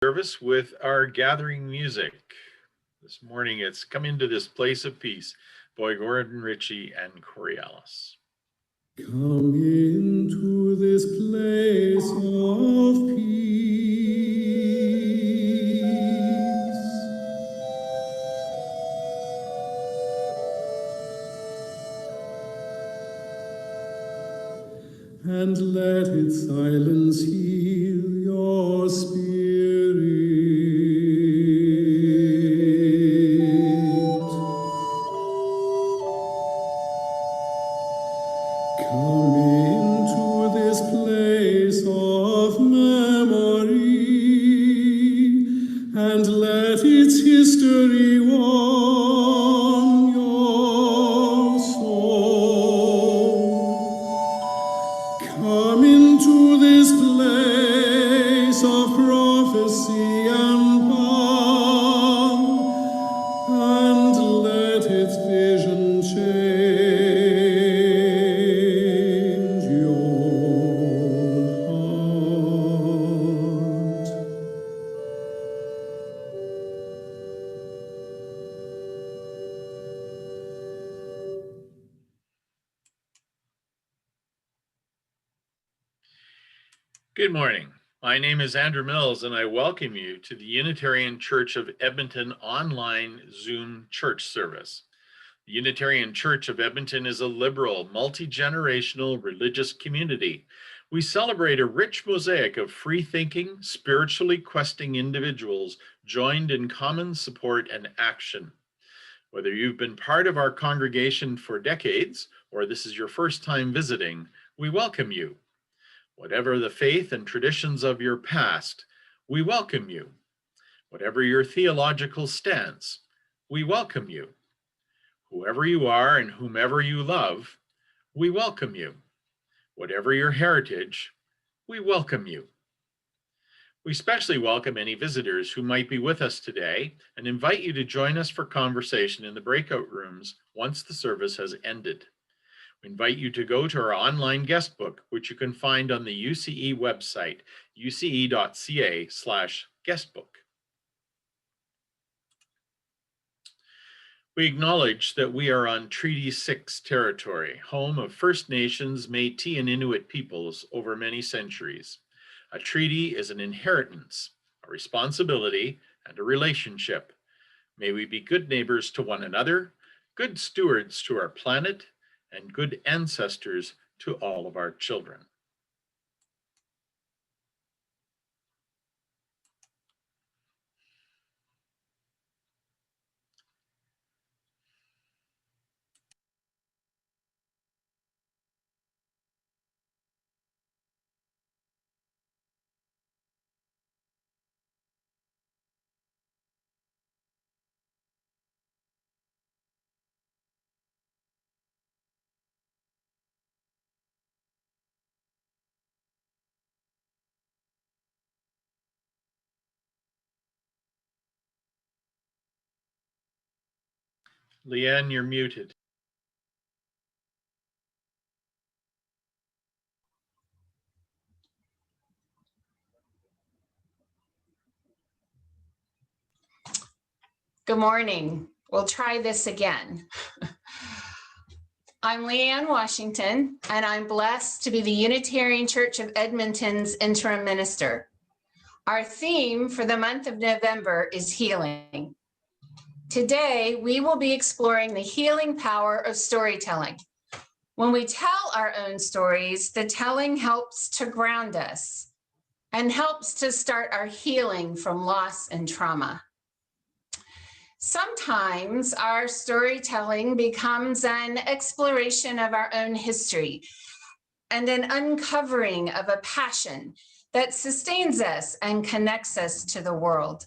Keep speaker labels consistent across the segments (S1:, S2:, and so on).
S1: service with our gathering music. This morning it's Come Into This Place of Peace, by Gordon Ritchie and Chorealis.
S2: Come into this place of peace, and let its silence heal your spirit. Come into this place of memory, and let its history warm your soul. Come into this place of prophecy and power, and let its vision change your heart.
S1: Good morning. My name is Andrew Mills, and I welcome you to the Unitarian Church of Edmonton online Zoom church service. The Unitarian Church of Edmonton is a liberal, multi-generational religious community. We celebrate a rich mosaic of free-thinking, spiritually questing individuals joined in common support and action. Whether you've been part of our congregation for decades, or this is your first time visiting, we welcome you. Whatever the faith and traditions of your past, we welcome you. Whatever your theological stance, we welcome you. Whoever you are and whomever you love, we welcome you. Whatever your heritage, we welcome you. We especially welcome any visitors who might be with us today and invite you to join us for conversation in the breakout rooms once the service has ended. We invite you to go to our online guest book, which you can find on the UCE website, uce.ca/guestbook. We acknowledge that we are on Treaty 6 territory, home of First Nations, Métis, and Inuit peoples over many centuries. A treaty is an inheritance, a responsibility, and a relationship. May we be good neighbors to one another, good stewards to our planet, and good ancestors to all of our children. Leanne, you're muted.
S3: Good morning. We'll try this again. I'm Leanne Washington, and I'm blessed to be the Unitarian Church of Edmonton's interim minister. Our theme for the month of November is healing. Today, we will be exploring the healing power of storytelling. When we tell our own stories, the telling helps to ground us and helps to start our healing from loss and trauma. Sometimes our storytelling becomes an exploration of our own history and an uncovering of a passion that sustains us and connects us to the world.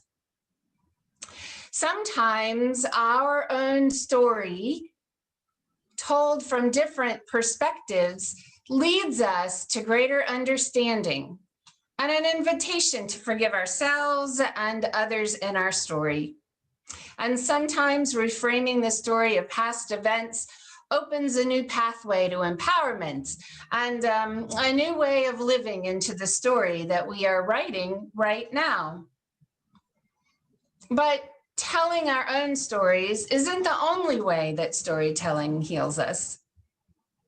S3: Sometimes our own story, told from different perspectives, leads us to greater understanding and an invitation to forgive ourselves and others in our story. And sometimes reframing the story of past events opens a new pathway to empowerment and a new way of living into the story that we are writing right now. But telling our own stories isn't the only way that storytelling heals us.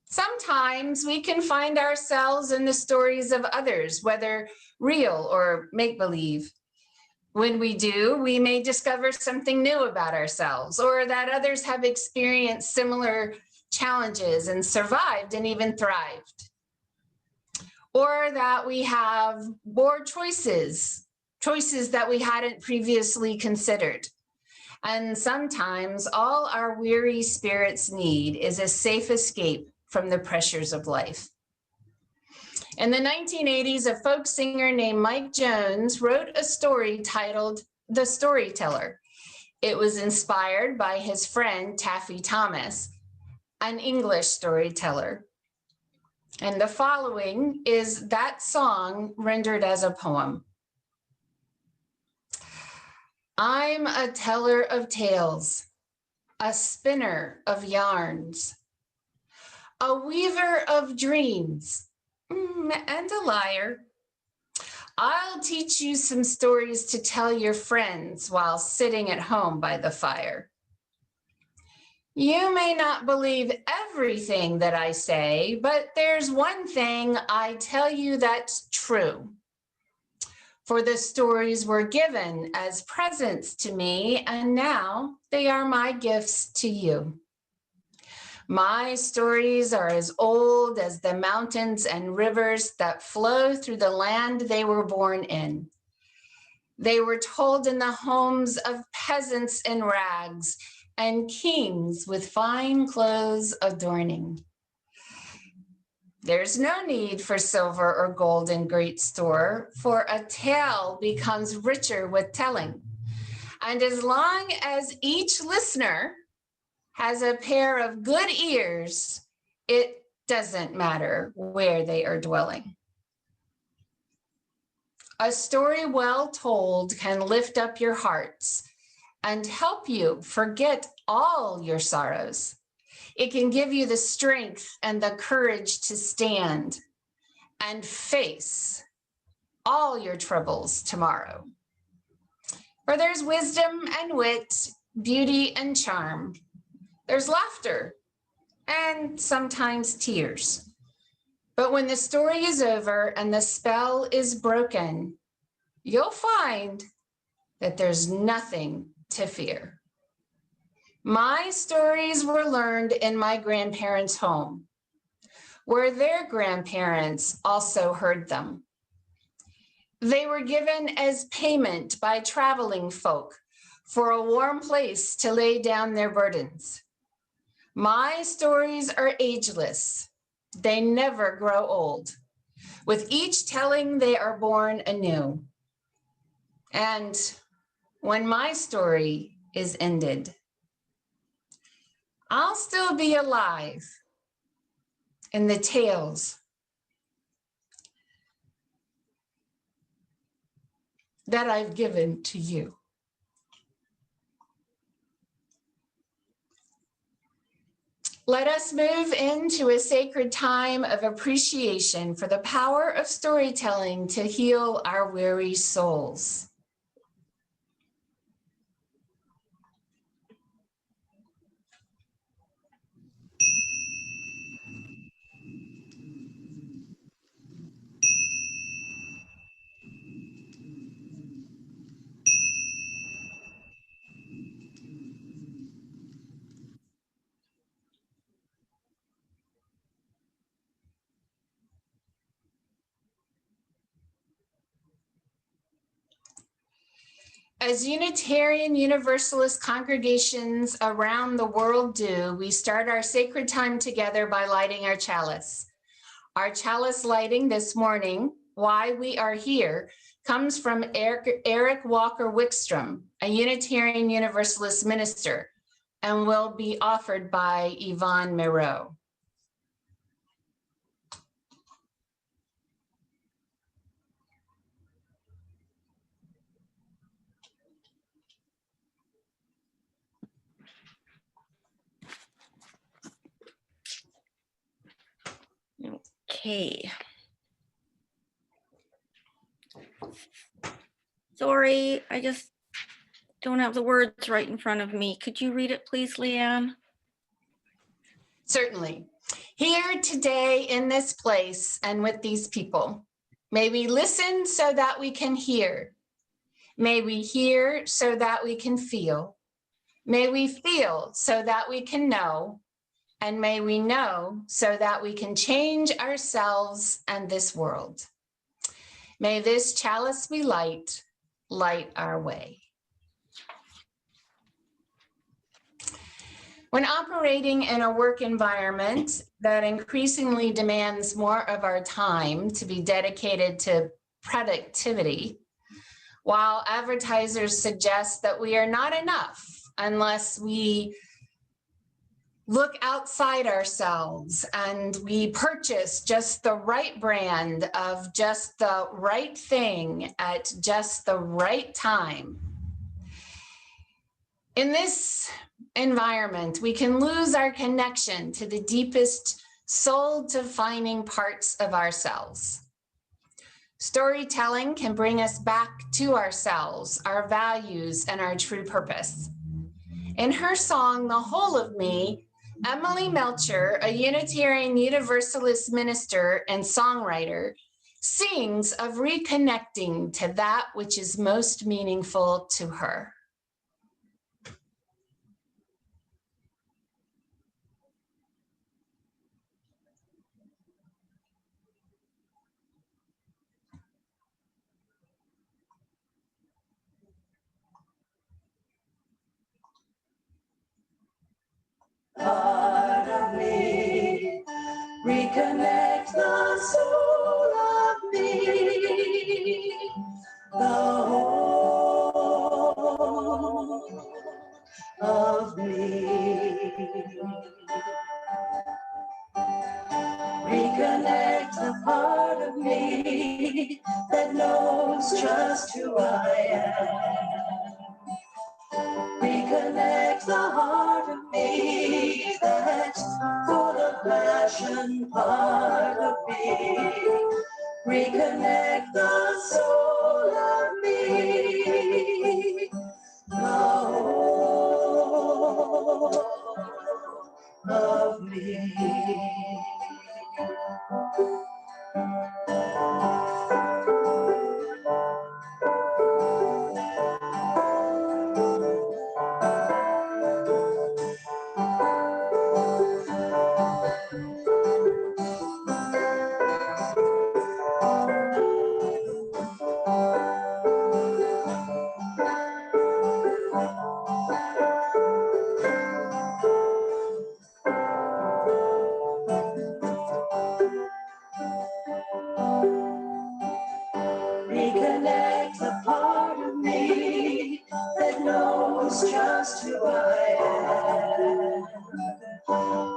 S3: Sometimes we can find ourselves in the stories of others, whether real or make-believe. When we do, we may discover something new about ourselves, or that others have experienced similar challenges and survived and even thrived. Or that we have more choices that we hadn't previously considered. And sometimes all our weary spirits need is a safe escape from the pressures of life. In the 1980s, a folk singer named Mike Jones wrote a story titled The Storyteller. It was inspired by his friend Taffy Thomas, an English storyteller. And the following is that song rendered as a poem. I'm a teller of tales, a spinner of yarns, a weaver of dreams, and a liar. I'll teach you some stories to tell your friends while sitting at home by the fire. You may not believe everything that I say, but there's one thing I tell you that's true. For the stories were given as presents to me, and now they are my gifts to you. My stories are as old as the mountains and rivers that flow through the land they were born in. They were told in the homes of peasants in rags and kings with fine clothes adorning. There's no need for silver or gold in great store, for a tale becomes richer with telling. And as long as each listener has a pair of good ears, it doesn't matter where they are dwelling. A story well told can lift up your hearts and help you forget all your sorrows. It can give you the strength and the courage to stand and face all your troubles tomorrow. For there's wisdom and wit, beauty and charm. There's laughter and sometimes tears. But when the story is over and the spell is broken, you'll find that there's nothing to fear. My stories were learned in my grandparents' home, where their grandparents also heard them. They were given as payment by traveling folk for a warm place to lay down their burdens. My stories are ageless. They never grow old. With each telling, they are born anew. And when my story is ended, I'll still be alive in the tales that I've given to you. Let us move into a sacred time of appreciation for the power of storytelling to heal our weary souls. As Unitarian Universalist congregations around the world do, we start our sacred time together by lighting our chalice. Our chalice lighting this morning, Why We Are Here, comes from Erik Walker Wikstrom, a Unitarian Universalist minister, and will be offered by Yvonne Moreau.
S4: Okay. Sorry, I just don't have the words right in front of me. Could you read it, please, Leanne?
S3: Certainly. Here today in this place and with these people, may we listen so that we can hear. May we hear so that we can feel. May we feel so that we can know. And may we know so that we can change ourselves and this world. May this chalice we light our way. When operating in a work environment that increasingly demands more of our time to be dedicated to productivity, while advertisers suggest that we are not enough unless we look outside ourselves and we purchase just the right brand of just the right thing at just the right time. In this environment, we can lose our connection to the deepest soul-defining parts of ourselves. Storytelling can bring us back to ourselves, our values, and our true purpose. In her song, The Whole of Me, Emily Melcher, a Unitarian Universalist minister and songwriter, sings of reconnecting to that which is most meaningful to her.
S5: Part of me, reconnect the soul of me, the whole of me. Reconnect the part of me that knows just who I am. Reconnect the heart of me that's full of passion, part of me. Reconnect the soul of me, the whole of me. Reconnect the part of me that knows just who I am.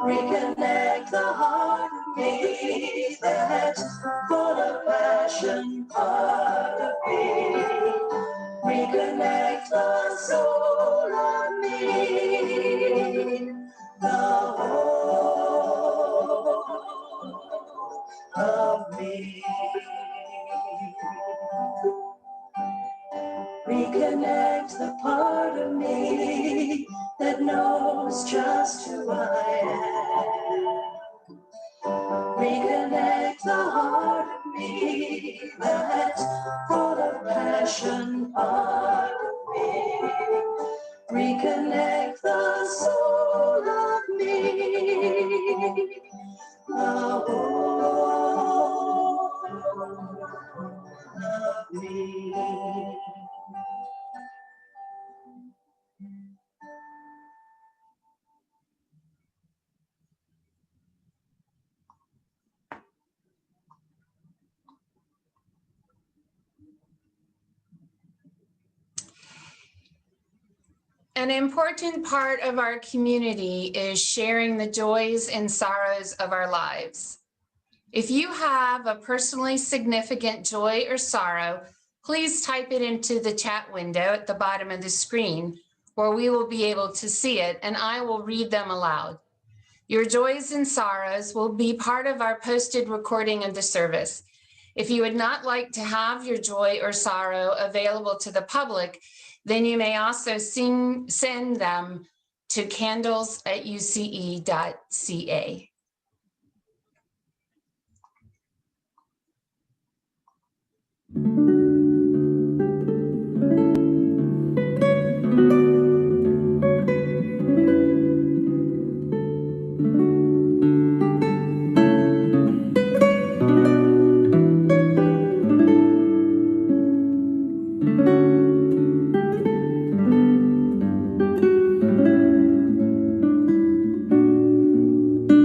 S5: Reconnect the heart of me that's full of passion, part of me. Reconnect the soul of me, the whole of me. Reconnect the part of me that knows just who I am. Reconnect the heart of me that's full of passion, part of me. Reconnect the soul of me, the whole of me.
S3: An important part of our community is sharing the joys and sorrows of our lives. If you have a personally significant joy or sorrow, please type it into the chat window at the bottom of the screen, where we will be able to see it, and I will read them aloud. Your joys and sorrows will be part of our posted recording of the service. If you would not like to have your joy or sorrow available to the public, then you may also send them to candles@uce.ca.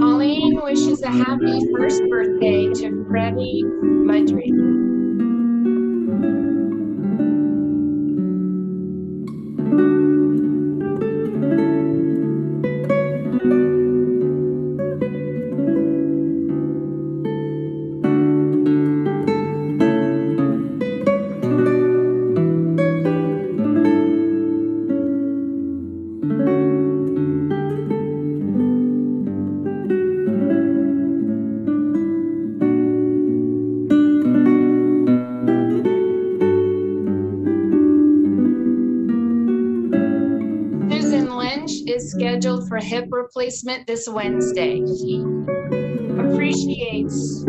S3: Pauline wishes a happy first birthday to Freddie Mudry. Is scheduled for hip replacement this Wednesday. She appreciates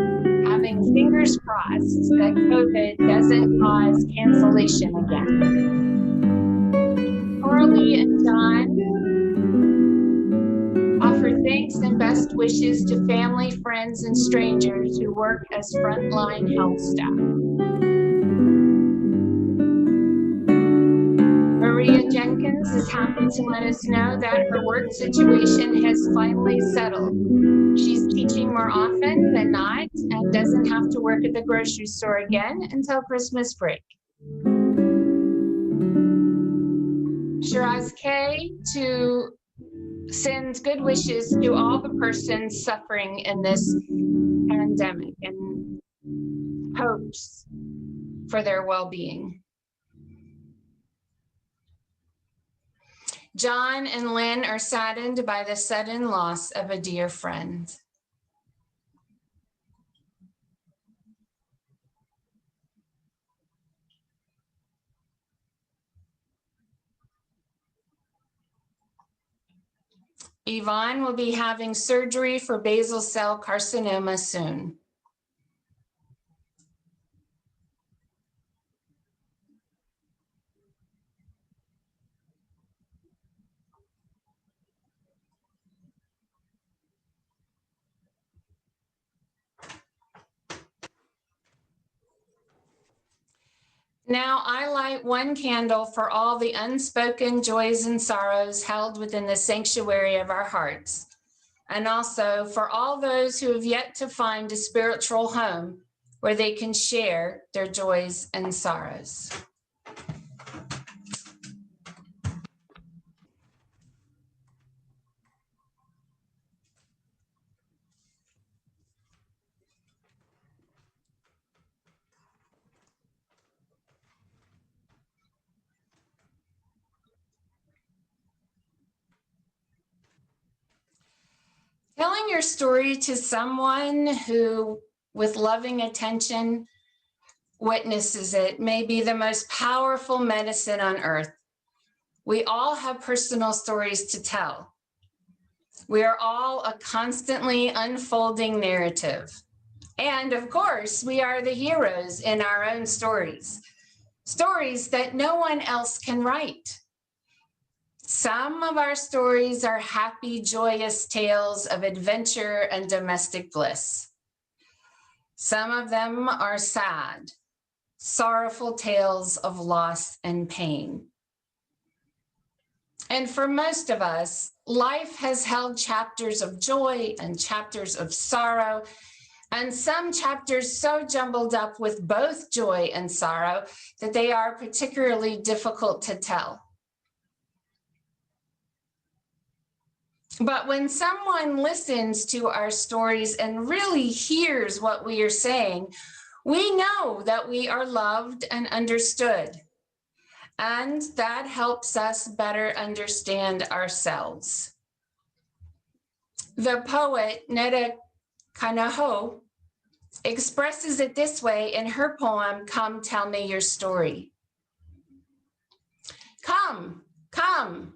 S3: having fingers crossed that COVID doesn't cause cancellation again. Carly and John offer thanks and best wishes to family, friends, and strangers who work as frontline health staff. Maria Jenkins is happy to let us know that her work situation has finally settled. She's teaching more often than not and doesn't have to work at the grocery store again until Christmas break. Shiraz K sends good wishes to all the persons suffering in this pandemic and hopes for their well-being. John and Lynn are saddened by the sudden loss of a dear friend. Yvonne will be having surgery for basal cell carcinoma soon. Now I light one candle for all the unspoken joys and sorrows held within the sanctuary of our hearts, and also for all those who have yet to find a spiritual home where they can share their joys and sorrows. Telling your story to someone who, with loving attention, witnesses it may be the most powerful medicine on earth. We all have personal stories to tell. We are all a constantly unfolding narrative. And of course, we are the heroes in our own stories, stories that no one else can write. Some of our stories are happy, joyous tales of adventure and domestic bliss. Some of them are sad, sorrowful tales of loss and pain. And for most of us, life has held chapters of joy and chapters of sorrow, and some chapters so jumbled up with both joy and sorrow that they are particularly difficult to tell. But when someone listens to our stories and really hears what we are saying, we know that we are loved and understood. And that helps us better understand ourselves. The poet Neda Kanaho expresses it this way in her poem, Come Tell Me Your Story. Come, come,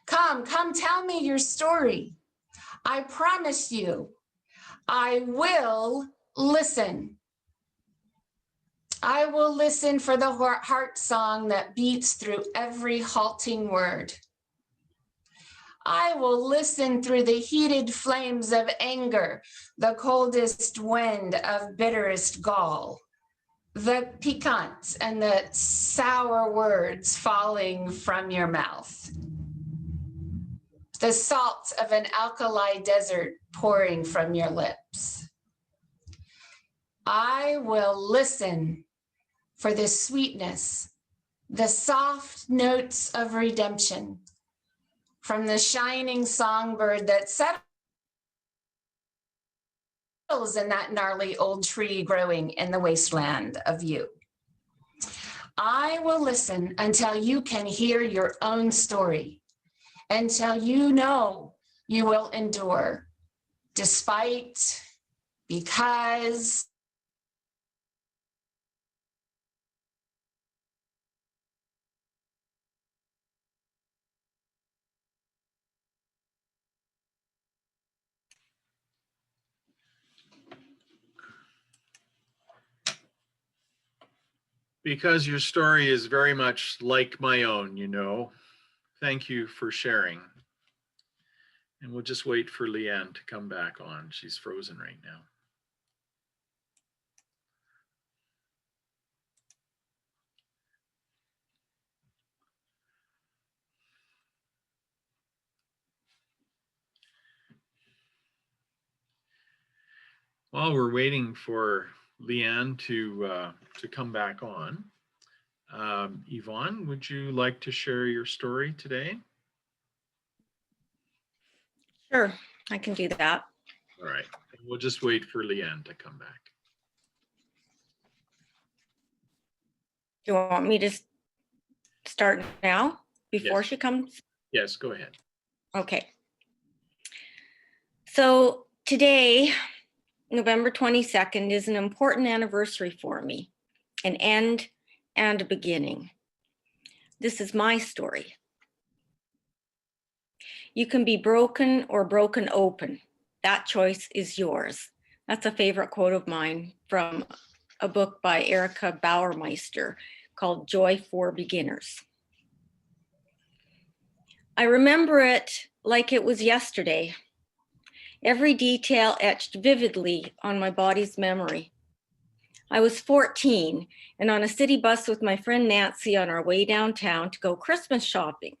S3: come tell me your story. I promise you, I will listen. I will listen for the heart song that beats through every halting word. I will listen through the heated flames of anger, the coldest wind of bitterest gall, the piquant and the sour words falling from your mouth, the salt of an alkali desert pouring from your lips. I will listen for the sweetness, the soft notes of redemption from the shining songbird that settles in that gnarly old tree growing in the wasteland of you. I will listen until you can hear your own story, until you know you will endure, despite, because,
S1: Because your story is very much like my own, you know. Thank you for sharing. And we'll just wait for Leanne to come back on. She's frozen right now. While we're waiting for Leanne to come back on, Yvonne, would you like to share your story today?
S4: Sure, I can do that.
S1: All right, and we'll just wait for Leanne to come back.
S4: Do you want me to start now before
S1: Yes.
S4: she comes?
S1: Yes, go ahead.
S4: Okay. So today, November 22nd, is an important anniversary for me, an end and a beginning. This is my story. You can be broken or broken open. That choice is yours. That's a favorite quote of mine from a book by Erika Bauermeister called Joy for Beginners. I remember it like it was yesterday. Every detail etched vividly on my body's memory. I was 14 and on a city bus with my friend Nancy on our way downtown to go Christmas shopping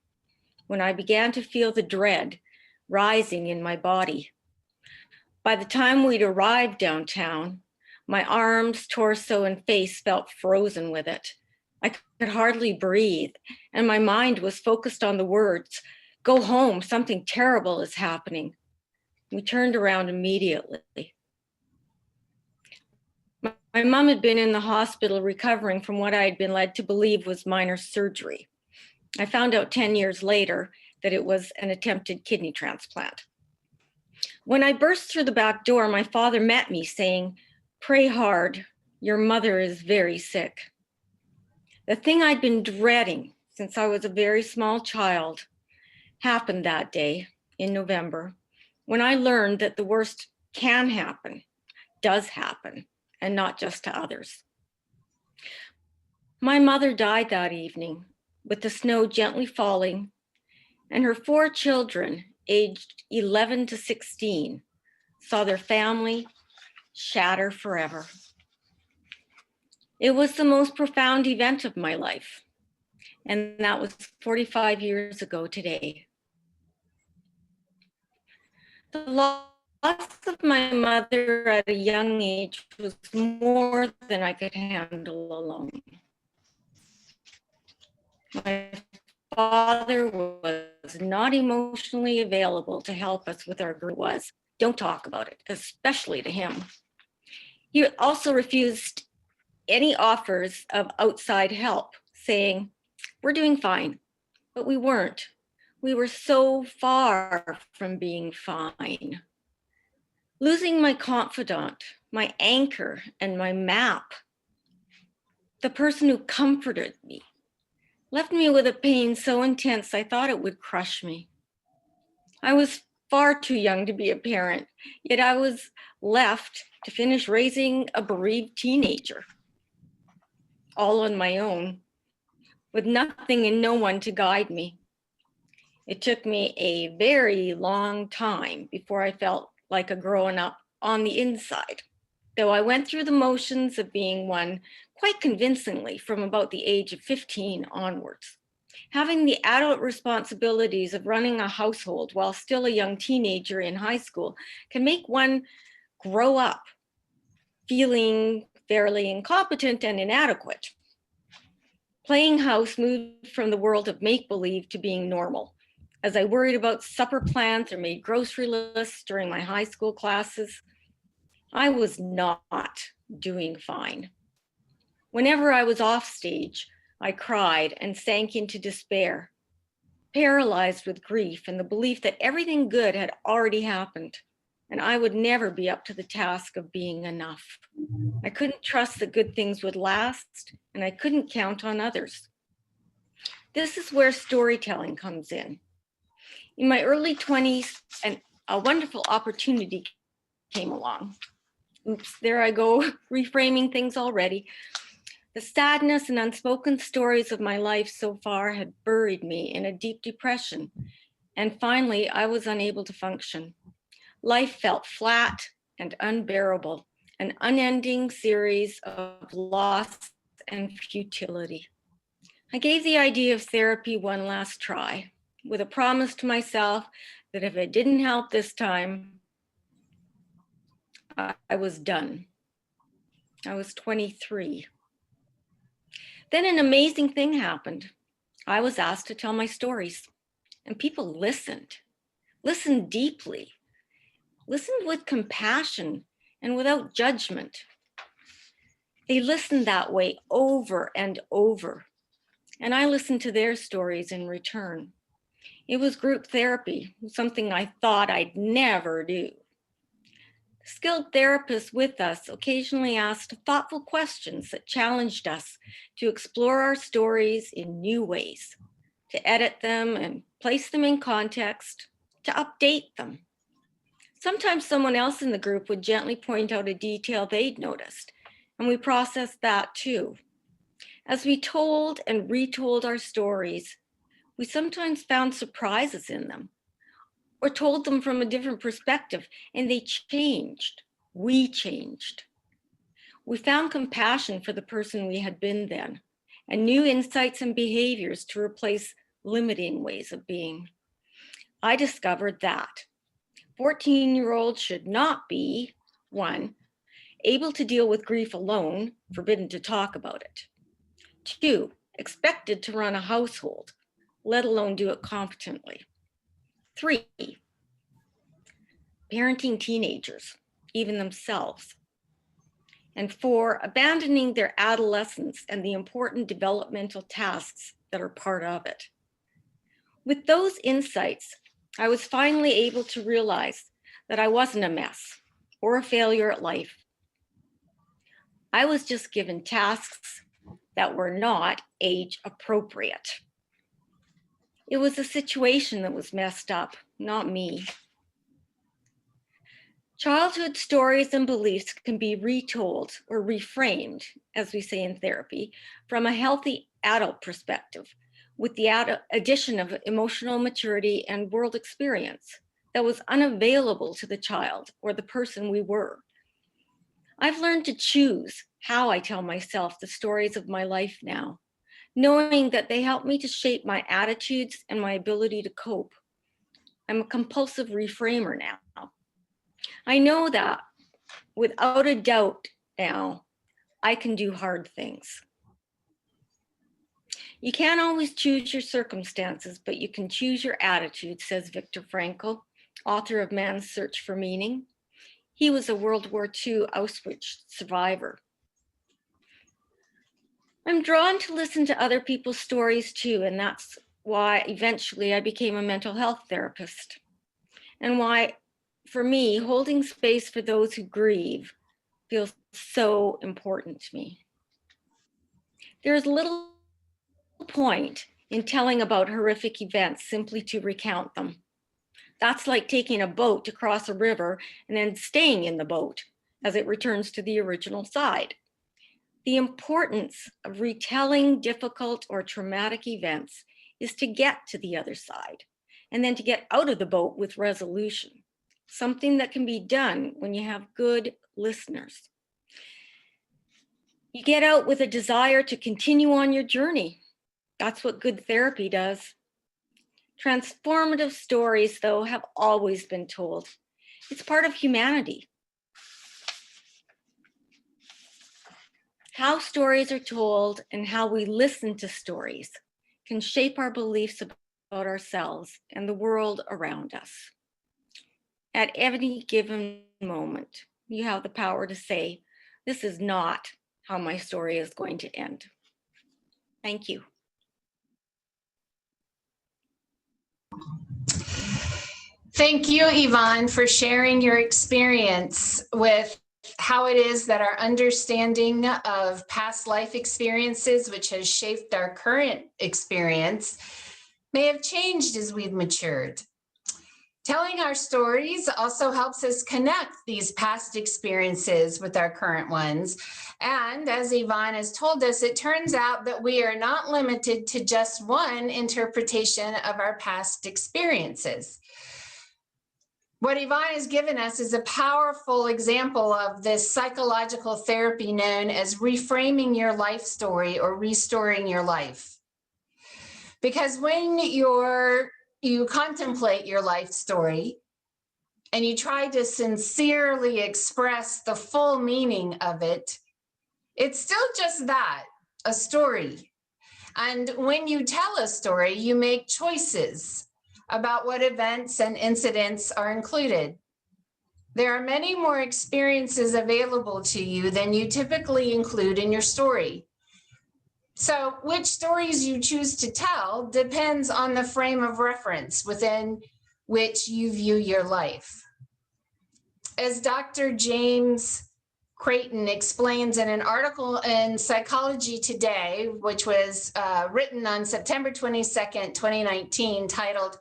S4: when I began to feel the dread rising in my body. By the time we'd arrived downtown, my arms, torso, and face felt frozen with it. I could hardly breathe, and my mind was focused on the words, "Go home, something terrible is happening." We turned around immediately. My mom had been in the hospital recovering from what I had been led to believe was minor surgery. I found out 10 years later that it was an attempted kidney transplant. When I burst through the back door, my father met me saying, "Pray hard, your mother is very sick." The thing I'd been dreading since I was a very small child happened that day in November when I learned that the worst can happen, does happen, and not just to others. My mother died that evening with the snow gently falling, and her 4 children, aged 11 to 16, saw their family shatter forever. It was the most profound event of my life, and that was 45 years ago today. The loss of my mother at a young age was more than I could handle alone. My father was not emotionally available to help us with our grief. Don't talk about it, especially to him. He also refused any offers of outside help, saying, "We're doing fine," but we weren't. We were so far from being fine. Losing my confidant my anchor and my map. The person who comforted me left me with a pain so intense I thought it would crush me. I was far too young to be a parent, yet I was left to finish raising a bereaved teenager, all on my own, with nothing and no one to guide me. It took me a very long time before I felt like a grown up on the inside, though I went through the motions of being one quite convincingly from about the age of 15 onwards. Having the adult responsibilities of running a household while still a young teenager in high school can make one grow up feeling fairly incompetent and inadequate. Playing house moved from the world of make-believe to being normal, as I worried about supper plans or made grocery lists during my high school classes. I was not doing fine. Whenever I was off stage, I cried and sank into despair, paralyzed with grief and the belief that everything good had already happened, and I would never be up to the task of being enough. I couldn't trust that good things would last, and I couldn't count on others. This is where storytelling comes in. In my early 20s, a wonderful opportunity came along. Oops, there I go, reframing things already. The sadness and unspoken stories of my life so far had buried me in a deep depression, and finally I was unable to function. Life felt flat and unbearable, an unending series of loss and futility. I gave the idea of therapy one last try, with a promise to myself that if it didn't help this time, I was done. I was 23. Then an amazing thing happened. I was asked to tell my stories, and people listened deeply, listened with compassion and without judgment. They listened that way over and over, and I listened to their stories in return. It was group therapy, something I thought I'd never do. The skilled therapists with us occasionally asked thoughtful questions that challenged us to explore our stories in new ways, to edit them and place them in context, to update them. Sometimes someone else in the group would gently point out a detail they'd noticed, and we processed that too. As we told and retold our stories, we sometimes found surprises in them, or told them from a different perspective, and they changed. We changed. We found compassion for the person we had been then, and new insights and behaviors to replace limiting ways of being. I discovered that 14-year-olds should not be, 1, able to deal with grief alone, forbidden to talk about it. 2, expected to run a household, let alone do it competently. 3, parenting teenagers, even themselves. And 4, abandoning their adolescence and the important developmental tasks that are part of it. With those insights, I was finally able to realize that I wasn't a mess or a failure at life. I was just given tasks that were not age appropriate. It was the situation that was messed up, not me. Childhood stories and beliefs can be retold or reframed, as we say in therapy, from a healthy adult perspective, with the addition of emotional maturity and world experience that was unavailable to the child or the person we were. I've learned to choose how I tell myself the stories of my life now, knowing that they help me to shape my attitudes and my ability to cope. I'm a compulsive reframer now. I know that without a doubt now, I can do hard things. You can't always choose your circumstances, but you can choose your attitude, says Viktor Frankl, author of Man's Search for Meaning. He was a World War II Auschwitz survivor. I'm drawn to listen to other people's stories too, and that's why eventually I became a mental health therapist, and why, for me, holding space for those who grieve, feels so important to me. There's little point in telling about horrific events simply to recount them. That's like taking a boat to cross a river and then staying in the boat as it returns to the original side. The importance of retelling difficult or traumatic events is to get to the other side and then to get out of the boat with resolution, something that can be done when you have good listeners. You get out with a desire to continue on your journey. That's what good therapy does. Transformative stories, though, have always been told. It's part of humanity. How stories are told and how we listen to stories can shape our beliefs about ourselves and the world around us. At any given moment, you have the power to say, this is not how my story is going to end. Thank you.
S3: Thank you, Yvonne, for sharing your experience with how it is that our understanding of past life experiences, which has shaped our current experience, may have changed as we've matured. Telling our stories also helps us connect these past experiences with our current ones. And as Yvonne has told us, it turns out that we are not limited to just one interpretation of our past experiences. What Yvonne has given us is a powerful example of this psychological therapy known as reframing your life story or restoring your life. Because when you contemplate your life story and you try to sincerely express the full meaning of it, it's still just that, a story. And when you tell a story, you make choices about what events and incidents are included. There are many more experiences available to you than you typically include in your story. So which stories you choose to tell depends on the frame of reference within which you view your life. As Dr. James Creighton explains in an article in Psychology Today, which was written on September 22nd, 2019, titled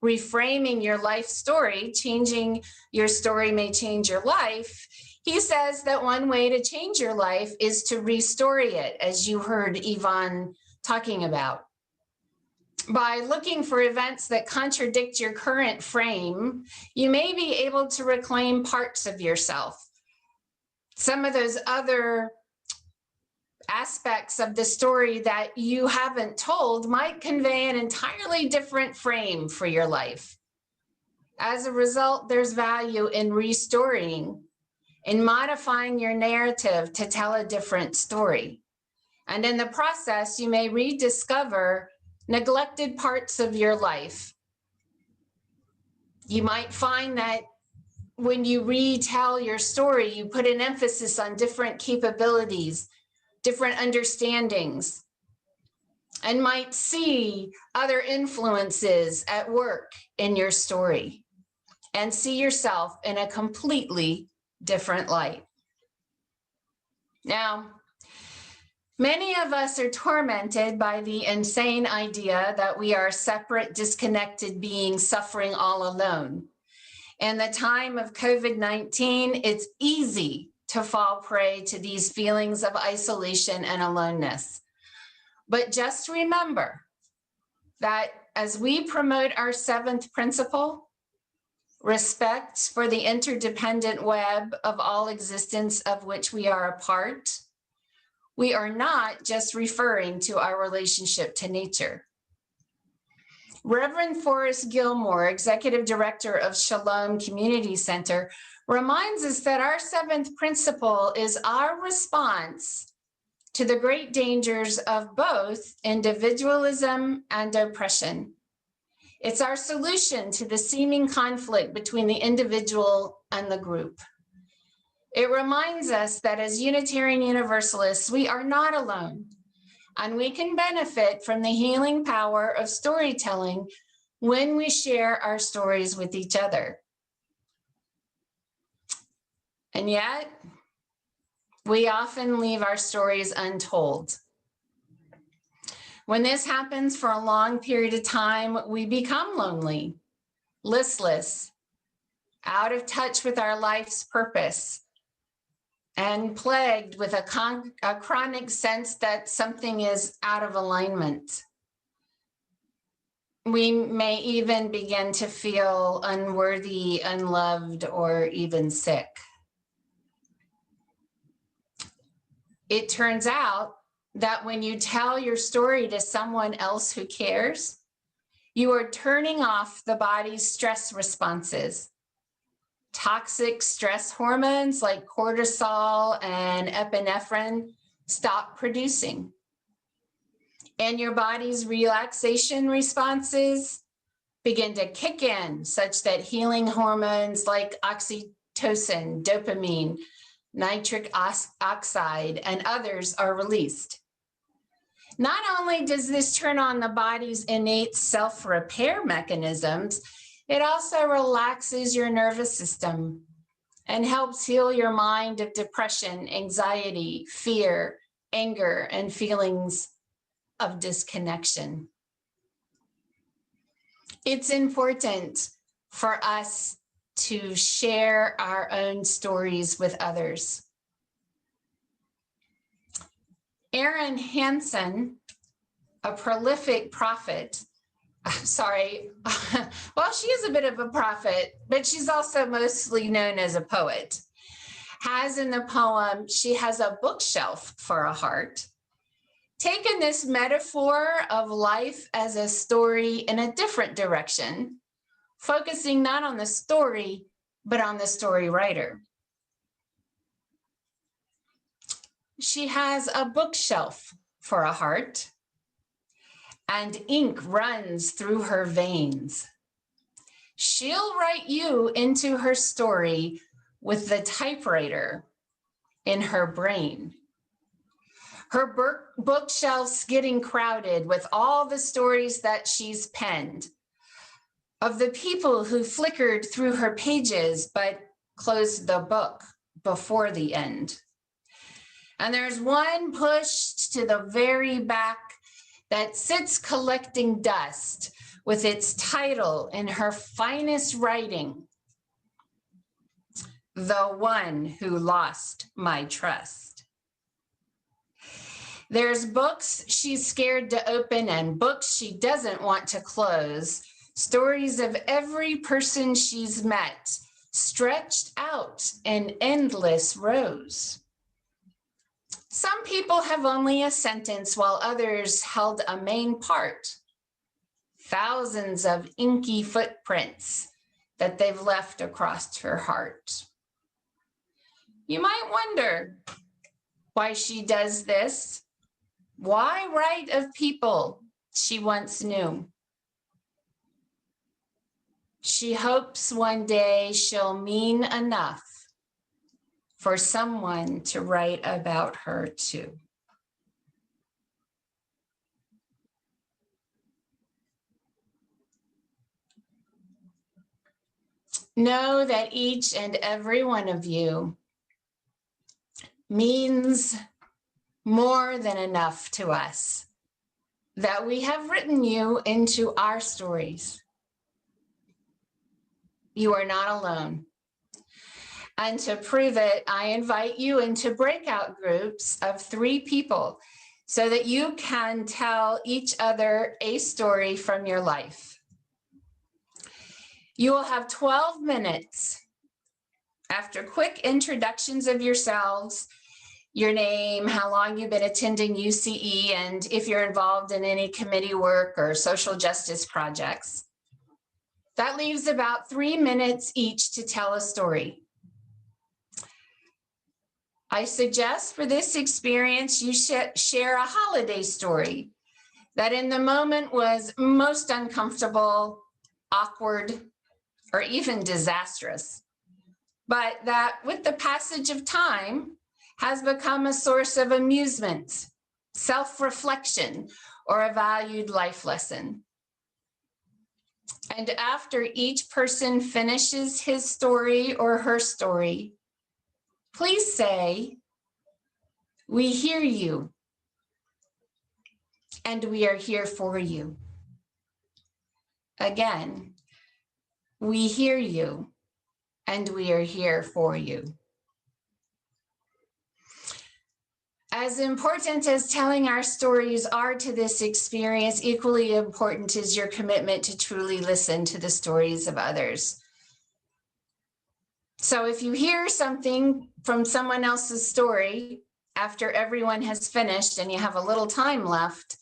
S3: Reframing Your Life Story, Changing Your Story May Change Your Life, he says that one way to change your life is to restory it, as you heard Yvonne talking about. By looking for events that contradict your current frame, you may be able to reclaim parts of yourself. Some of those other aspects of the story that you haven't told might convey an entirely different frame for your life. As a result, there's value in restoring, in modifying your narrative to tell a different story. And in the process, you may rediscover neglected parts of your life. You might find that when you retell your story, you put an emphasis on different capabilities, different understandings, and might see other influences at work in your story and see yourself in a completely different light. Now, many of us are tormented by the insane idea that we are separate, disconnected beings suffering all alone. In the time of COVID-19, it's easy to fall prey to these feelings of isolation and aloneness. But just remember that as we promote our seventh principle, respect for the interdependent web of all existence of which we are a part, we are not just referring to our relationship to nature. Reverend Forrest Gilmore, Executive Director of Shalom Community Center, reminds us that our seventh principle is our response to the great dangers of both individualism and oppression. It's our solution to the seeming conflict between the individual and the group. It reminds us that as Unitarian Universalists, we are not alone, and we can benefit from the healing power of storytelling when we share our stories with each other. And yet, We often leave our stories untold. When this happens for a long period of time, we become lonely, listless, out of touch with our life's purpose, and plagued with a chronic sense that something is out of alignment. We may even begin to feel unworthy, unloved, or even sick. It turns out that when you tell your story to someone else who cares, you are turning off the body's stress responses. Toxic stress hormones like cortisol and epinephrine stop producing. And your body's relaxation responses begin to kick in, such that healing hormones like oxytocin, dopamine, nitric oxide, and others are released. Not only does this turn on the body's innate self-repair mechanisms, it also relaxes your nervous system and helps heal your mind of depression, anxiety, fear, anger, and feelings of disconnection. It's important for us to share our own stories with others. Erin Hansen, a prolific prophet, well, she is a bit of a prophet, but she's also mostly known as a poet, has in the poem, "She Has a Bookshelf for a Heart," taken this metaphor of life as a story in a different direction, focusing not on the story, but on the story writer. She has a bookshelf for a heart, and ink runs through her veins. She'll write you into her story with the typewriter in her brain. Her bookshelf's getting crowded with all the stories that she's penned, of the people who flickered through her pages but closed the book before the end. And there's one pushed to the very back that sits collecting dust with its title in her finest writing, "The One Who Lost My Trust." There's books she's scared to open and books she doesn't want to close, stories of every person she's met, stretched out in endless rows. Some people have only a sentence while others held a main part. Thousands of inky footprints that they've left across her heart. You might wonder why she does this. Why write of people she once knew? She hopes one day she'll mean enough for someone to write about her too. Know that each and every one of you means more than enough to us, that we have written you into our stories. You are not alone. And to prove it, I invite you into breakout groups of 3 people so that you can tell each other a story from your life. You will have 12 minutes after quick introductions of yourselves, your name, how long you've been attending UCE, and if you're involved in any committee work or social justice projects. That leaves about 3 minutes each to tell a story. I suggest for this experience, you share a holiday story that in the moment was most uncomfortable, awkward, or even disastrous, but that with the passage of time has become a source of amusement, self-reflection, or a valued life lesson. And after each person finishes his story or her story, please say, We hear you, and we are here for you. Again, we hear you, and we are here for you. As important as telling our stories are to this experience, equally important is your commitment to truly listen to the stories of others. So if you hear something from someone else's story after everyone has finished and you have a little time left,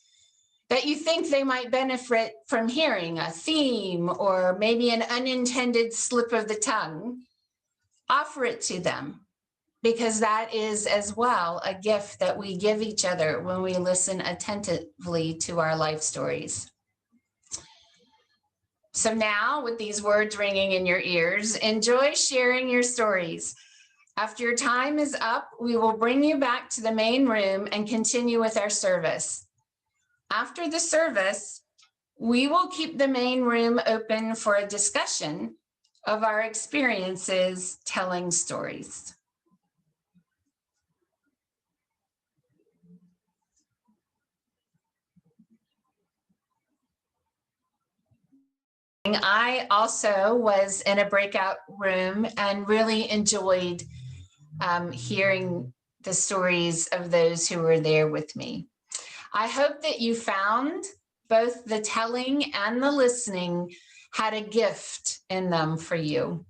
S3: that you think they might benefit from hearing a theme or maybe an unintended slip of the tongue, offer it to them, because that is as well a gift that we give each other when we listen attentively to our life stories. So now, with these words ringing in your ears, enjoy sharing your stories. After your time is up, we will bring you back to the main room and continue with our service. After the service, we will keep the main room open for a discussion of our experiences telling stories. I also was in a breakout room and really enjoyed hearing the stories of those who were there with me. I hope that you found both the telling and the listening had a gift in them for you.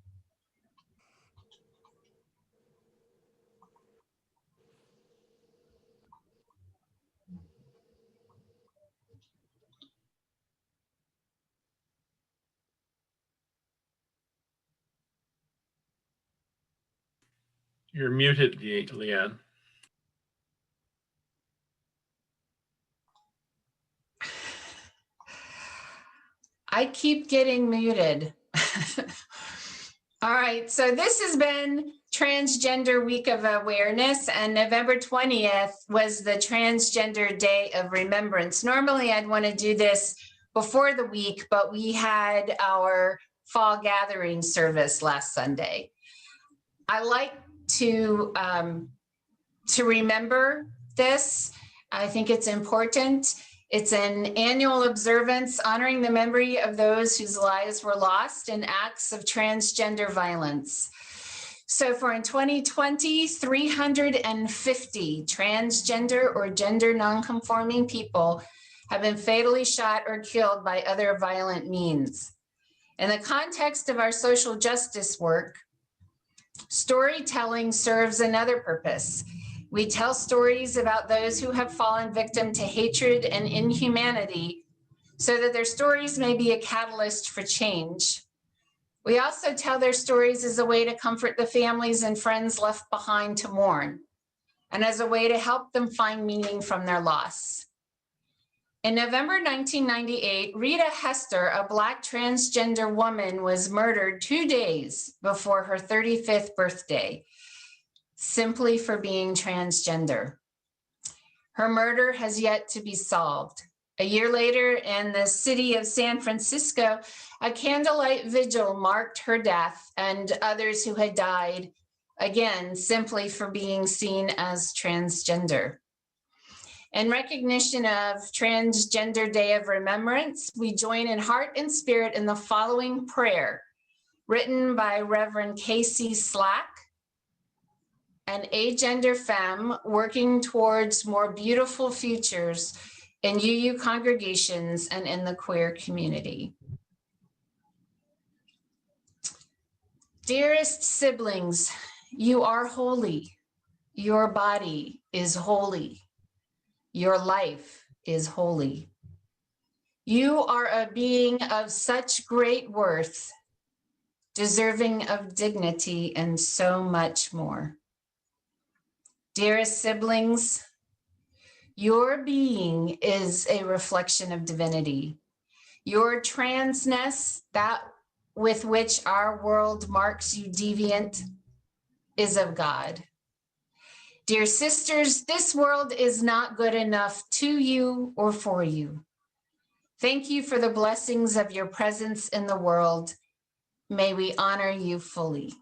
S1: You're muted, Leanne.
S3: I keep getting muted. All right, so this has been Transgender Week of Awareness, and November 20th was the Transgender Day of Remembrance. Normally, I'd want to do this before the week, but we had our fall gathering service last Sunday. I like to remember this. I think it's important. It's an annual observance honoring the memory of those whose lives were lost in acts of transgender violence. So for in 2020, 350 transgender or gender nonconforming people have been fatally shot or killed by other violent means. In the context of our social justice work, storytelling serves another purpose. We tell stories about those who have fallen victim to hatred and inhumanity so that their stories may be a catalyst for change. We also tell their stories as a way to comfort the families and friends left behind to mourn, and as a way to help them find meaning from their loss. In November 1998, Rita Hester, a Black transgender woman, was murdered 2 days before her 35th birthday, simply for being transgender. Her murder has yet to be solved. A year later, in the city of San Francisco, a candlelight vigil marked her death and others who had died, again, simply for being seen as transgender. In recognition of Transgender Day of Remembrance, we join in heart and spirit in the following prayer, written by Reverend Casey Slack, an agender femme working towards more beautiful futures in UU congregations and in the queer community. Dearest siblings, you are holy. Your body is holy. Your life is holy. You are a being of such great worth, deserving of dignity and so much more. Dearest siblings, your being is a reflection of divinity. Your transness, that with which our world marks you deviant, is of God. Dear sisters, this world is not good enough to you or for you. Thank you for the blessings of your presence in the world. May we honor you fully.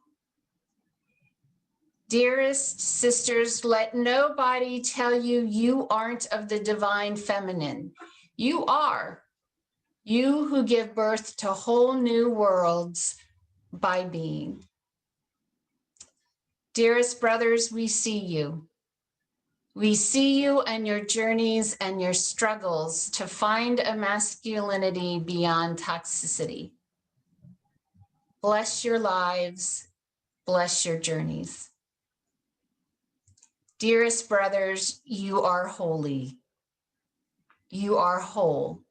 S3: Dearest sisters, let nobody tell you you aren't of the divine feminine. You are. You who give birth to whole new worlds by being. Dearest brothers, we see you. We see you and your journeys and your struggles to find a masculinity beyond toxicity. Bless your lives, bless your journeys. Dearest brothers, you are holy. You are whole.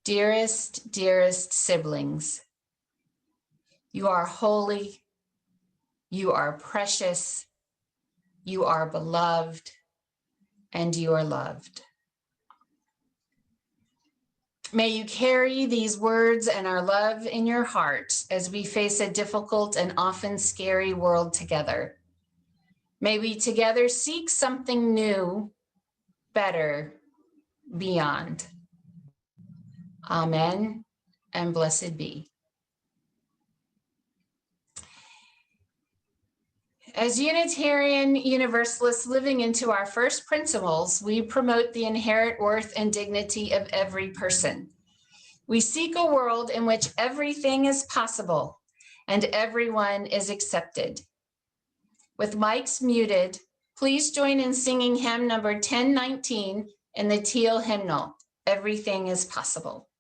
S3: Dearest, dearest siblings, you are holy, you are precious, you are beloved, and you are loved. May you carry these words and our love in your heart as we face a difficult and often scary world together. May we together seek something new, better, beyond. Amen, and blessed be. As Unitarian Universalists living into our first principles, we promote the inherent worth and dignity of every person. We seek a world in which everything is possible and everyone is accepted. With mics muted, please join in singing hymn number 1019 in the teal hymnal, Everything is Possible.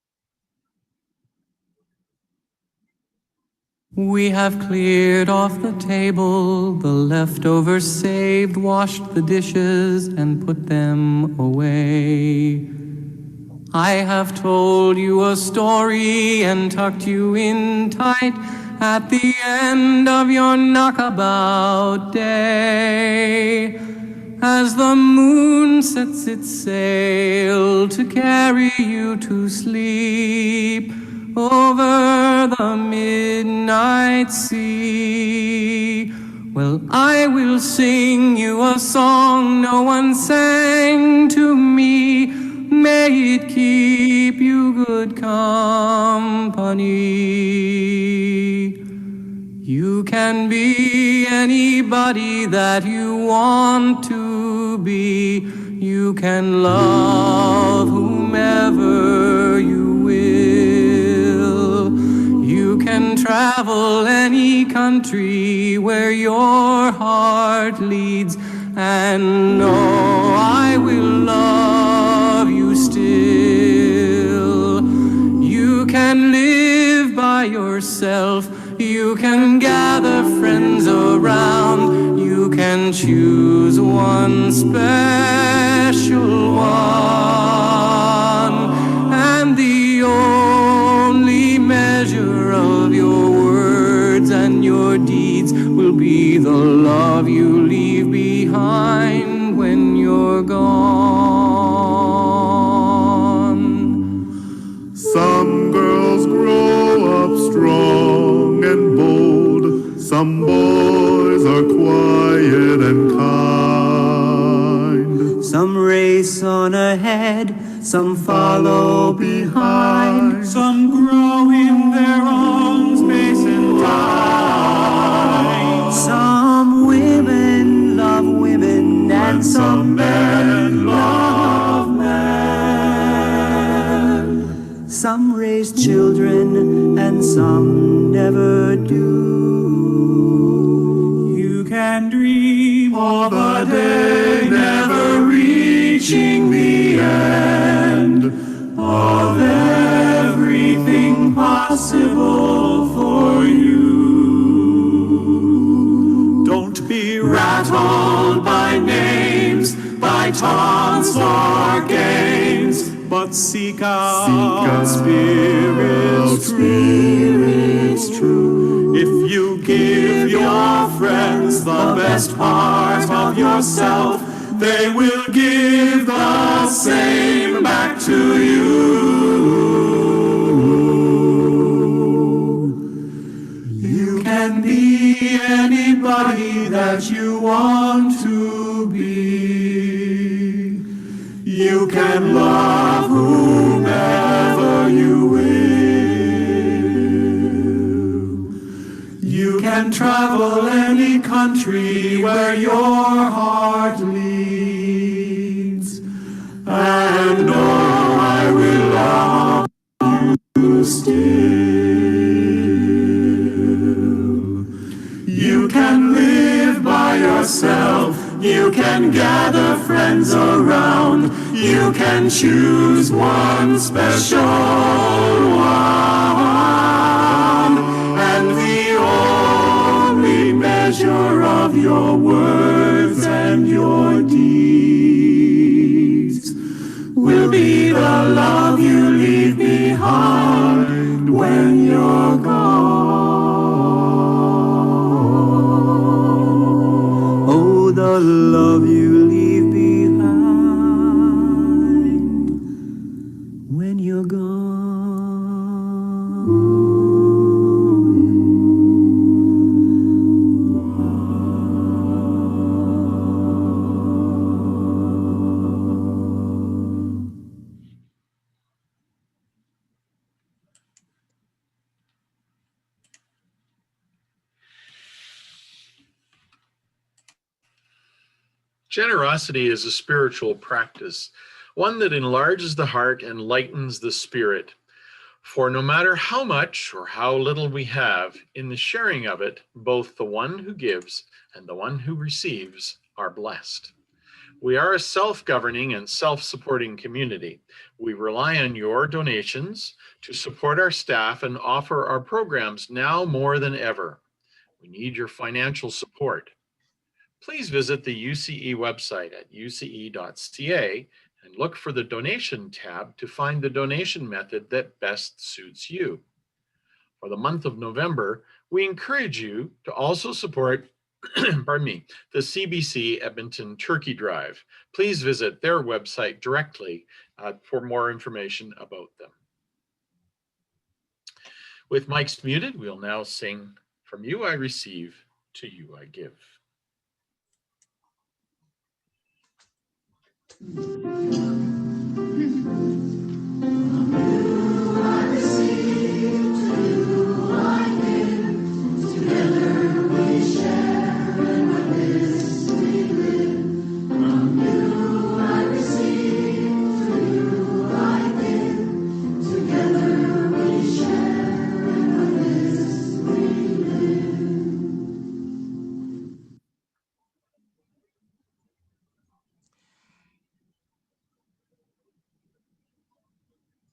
S6: We have cleared off the table, the leftovers saved, washed the dishes and put them away. I have told you a story and tucked you in tight at the end of your knockabout day. As the moon sets its sail to carry you to sleep over the midnight sea, well, I will sing you a song no one sang to me. May it keep you good company. You can be anybody that you want to be. You can love whomever you will. You can travel any country where your heart leads, and know I will love you still. You can live by yourself. You can gather friends around. You can choose one special one, and the only measure of your words and your deeds will be the love you leave behind when you're gone.
S2: Some girls grow up strong and bold. Some boys are quiet and kind.
S6: Some race on ahead, some follow behind.
S2: Some grow in their own space and time.
S6: Some women love women, and some men love men. Some raise children, and some never do.
S2: You can dream of a day never reaching the end of everything possible for you. Don't be rattled by names, by taunts or games, but seek out spirits true. If you give your friends the best part of yourself, they will give the same back to you. You can be anybody that you want to be. You can love whomever you will. You can can travel any country where your heart leads. And oh, I will love you still. You can live by yourself. You can gather friends around. You can choose one special one. And the only measure of your words and your deeds will be the love you leave behind when you're gone. Oh, the love you leave behind when you're gone.
S1: Generosity is a spiritual practice, one that enlarges the heart and lightens the spirit. For no matter how much or how little we have, in the sharing of it, both the one who gives and the one who receives are blessed. We are a self-governing and self-supporting community. We rely on your donations to support our staff and offer our programs now more than ever. We need your financial support. Please visit the UCE website at uce.ca and look for the donation tab to find the donation method that best suits you. For the month of November, we encourage you to also support the CBC Edmonton Turkey Drive. Please visit their website directly for more information about them. With mics muted, we'll now sing "From You I Receive, to You I Give."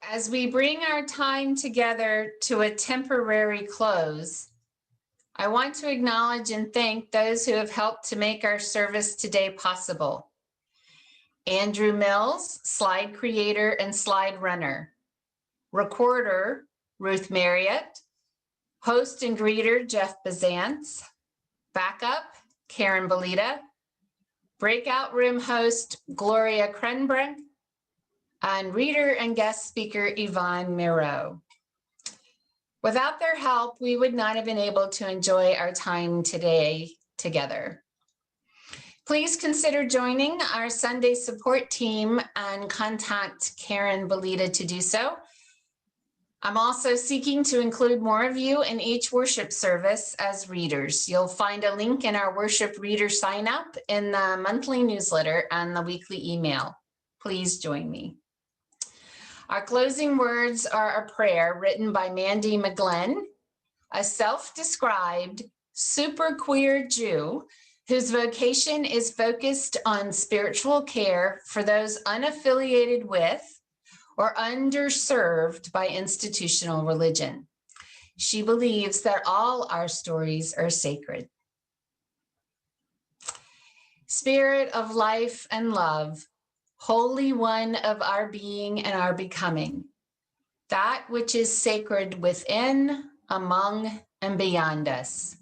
S3: As we bring our time together to a temporary close, I want to acknowledge and thank those who have helped to make our service today possible. Andrew Mills, slide creator and slide runner. Recorder, Ruth Marriott. Host and greeter, Jeff Bazance. Backup, Karen Belita. Breakout room host, Gloria Krenbrink. And reader and guest speaker, Yvonne Miro. Without their help, we would not have been able to enjoy our time today together. Please consider joining our Sunday support team and contact Karen Belita to do so. I'm also seeking to include more of you in each worship service as readers. You'll find a link in our worship reader sign up in the monthly newsletter and the weekly email. Please join me. Our closing words are a prayer written by Mandie McGlynn, a self-described super queer Jew whose vocation is focused on spiritual care for those unaffiliated with or underserved by institutional religion. She believes that all our stories are sacred. Spirit of life and love, Holy One of our being and our becoming, that which is sacred within, among, and beyond us.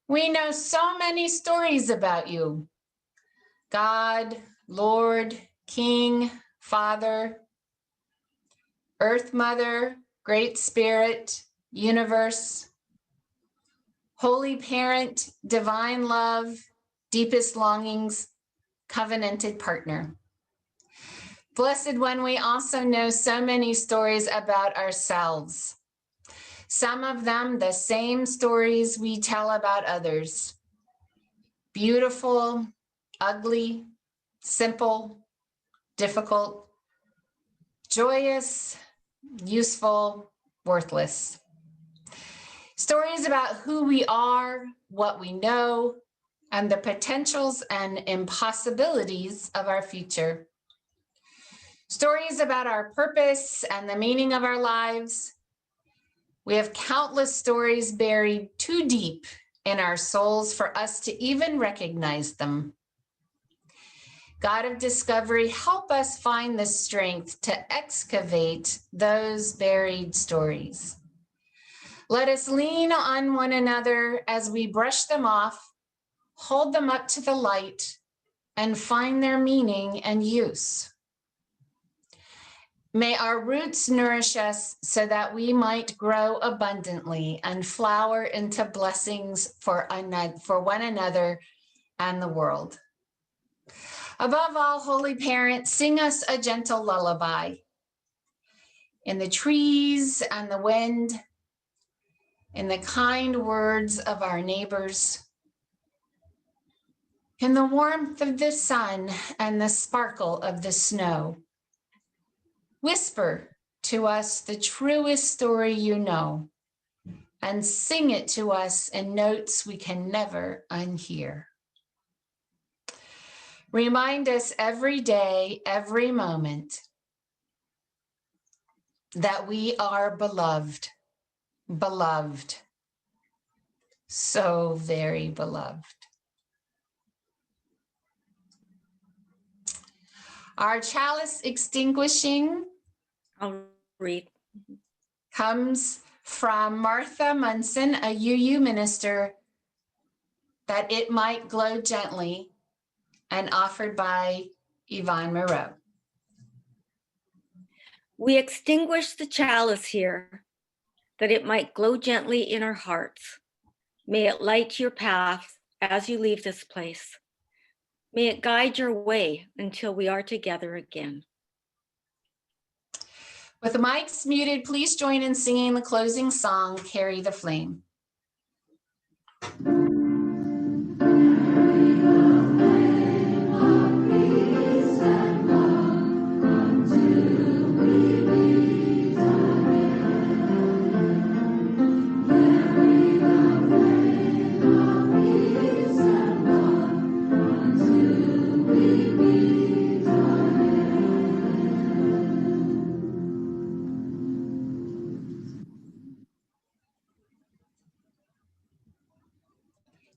S3: We know so many stories about you. God, Lord, King, Father, Earth Mother, Great Spirit, Universe, Holy Parent, Divine Love, Deepest Longings, Covenanted Partner. Blessed One, we also know so many stories about ourselves. Some of them the same stories we tell about others. Beautiful, ugly, simple, difficult, joyous, useful, worthless. Stories about who we are, what we know, and the potentials and impossibilities of our future. Stories about our purpose and the meaning of our lives. We have countless stories buried too deep in our souls for us to even recognize them. God of discovery, help us find the strength to excavate those buried stories. Let us lean on one another as we brush them off, hold them up to the light, and find their meaning and use. May our roots nourish us so that we might grow abundantly and flower into blessings for one another and the world. Above all, Holy Parent, sing us a gentle lullaby. In the trees and the wind, in the kind words of our neighbors, in the warmth of the sun and the sparkle of the snow. Whisper to us the truest story you know, and sing it to us in notes we can never unhear. Remind us every day, every moment, that we are beloved, beloved, so very beloved. Our chalice extinguishing
S4: I'll read.
S3: comes from Martha Munson, a UU minister, that it might glow gently, and offered by Yvonne Moreau.
S4: We extinguish the chalice here, that it might glow gently in our hearts. May it light your path as you leave this place. May it guide your way until we are together again.
S3: With the mics muted, please join in singing the closing song, Carry the Flame.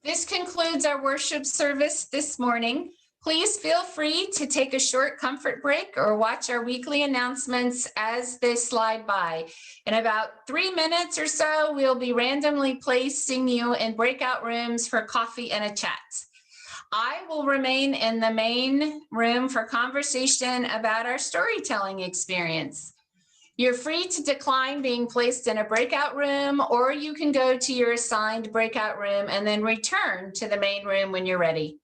S3: This concludes our worship service this morning. Please feel free to take a short comfort break or watch our weekly announcements as they slide by. In about 3 minutes or so, we'll be randomly placing you in breakout rooms for coffee and a chat. I will remain in the main room for conversation about our storytelling experience. You're free to decline being placed in a breakout room, or you can go to your assigned breakout room and then return to the main room when you're ready.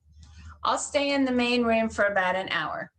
S3: I'll stay in the main room for about an hour.